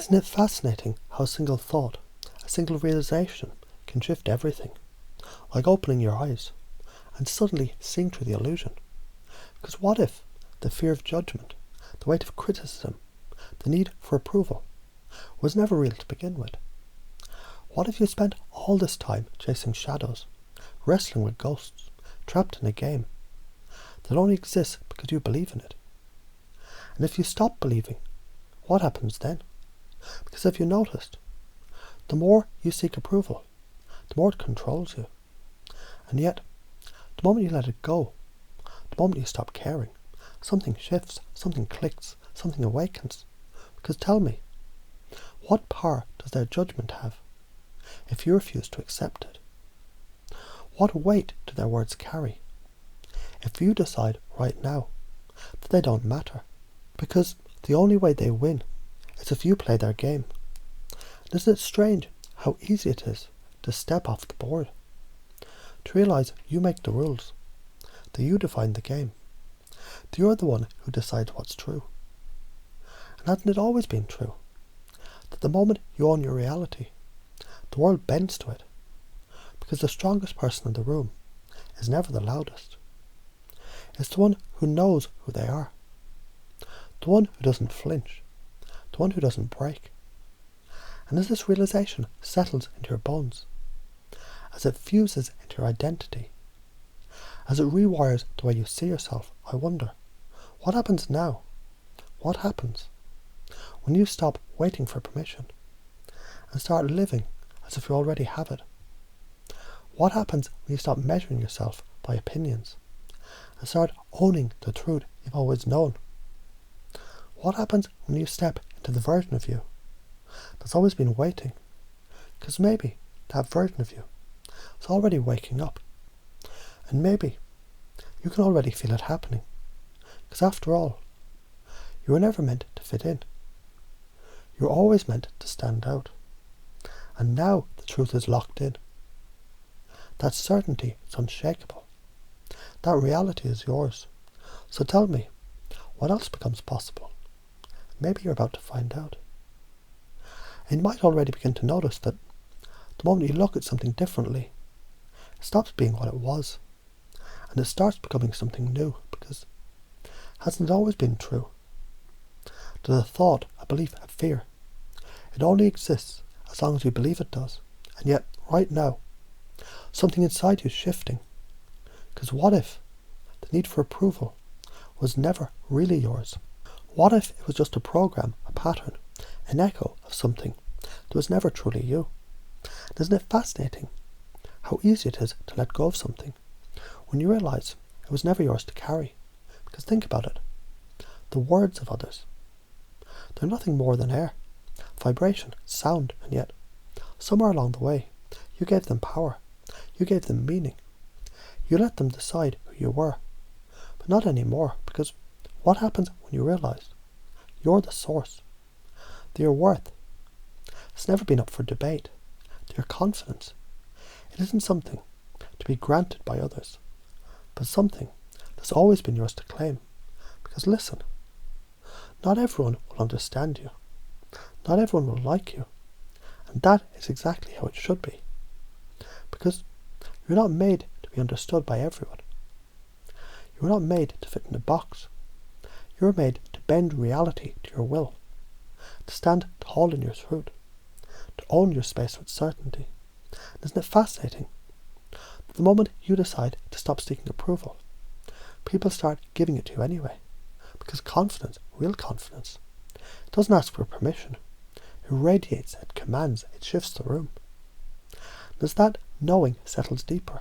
Isn't it fascinating how a single thought, a single realization can shift everything? Like opening your eyes and suddenly seeing through the illusion. Because what if the fear of judgment, the weight of criticism, the need for approval was never real to begin with? What if you spent all this time chasing shadows, wrestling with ghosts, trapped in a game that only exists because you believe in it? And if you stop believing, what happens then? Because if you noticed, the more you seek approval, the more it controls you. And yet, the moment you let it go, the moment you stop caring, something shifts, something clicks, something awakens. Because tell me, what power does their judgment have if you refuse to accept it? What weight do their words carry if you decide right now that they don't matter? Because the only way they win is if you play their game. And isn't it strange how easy it is to step off the board? To realise you make the rules, that you define the game, that you're the one who decides what's true. And hasn't it always been true that the moment you own your reality, the world bends to it? Because the strongest person in the room is never the loudest. It's the one who knows who they are, the one who doesn't flinch, the one who doesn't break. And as this realization settles into your bones, as it fuses into your identity, as it rewires the way you see yourself, I wonder, what happens now? What happens when you stop waiting for permission and start living as if you already have it? What happens when you stop measuring yourself by opinions and start owning the truth you've always known? What happens when you step into the version of you that's always been waiting? Because maybe that version of you is already waking up. And maybe you can already feel it happening. Because after all, you were never meant to fit in. You were always meant to stand out. And now the truth is locked in. That certainty is unshakable. That reality is yours. So tell me, what else becomes possible? Maybe you're about to find out. And you might already begin to notice that the moment you look at something differently, it stops being what it was, and it starts becoming something new, because hasn't it always been true that a thought, a belief, a fear, it only exists as long as you believe it does? And yet, right now, something inside you is shifting. Because what if the need for approval was never really yours? What if it was just a program, a pattern, an echo of something that was never truly you? Isn't it fascinating how easy it is to let go of something when you realise it was never yours to carry? Because think about it. The words of others, they're nothing more than air, vibration, sound, and yet somewhere along the way you gave them power, you gave them meaning, you let them decide who you were. But not anymore, because what happens when you realise you're the source, that your worth has never been up for debate, that your confidence, it isn't something to be granted by others, but something that's always been yours to claim? Because listen, not everyone will understand you, not everyone will like you, and that is exactly how it should be. Because you're not made to be understood by everyone. You're not made to fit in a box. You're made to bend reality to your will, to stand tall in your truth, to own your space with certainty. And isn't it fascinating? The moment you decide to stop seeking approval, people start giving it to you anyway. Because confidence, real confidence, it doesn't ask for permission. It radiates, it commands, it shifts the room. And as that knowing settles deeper,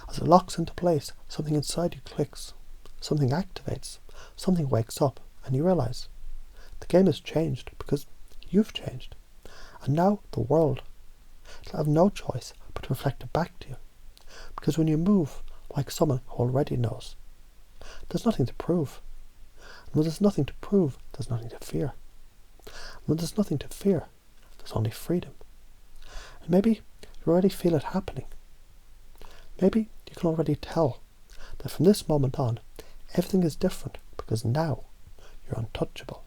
as it locks into place, something inside you clicks, something activates, something wakes up, and you realise the game has changed because you've changed. And now the world, it'll have no choice but to reflect it back to you. Because when you move like someone who already knows, there's nothing to prove. And when there's nothing to prove, there's nothing to fear. And when there's nothing to fear, there's only freedom. And maybe you already feel it happening. Maybe you can already tell that from this moment on, everything is different because now you're untouchable.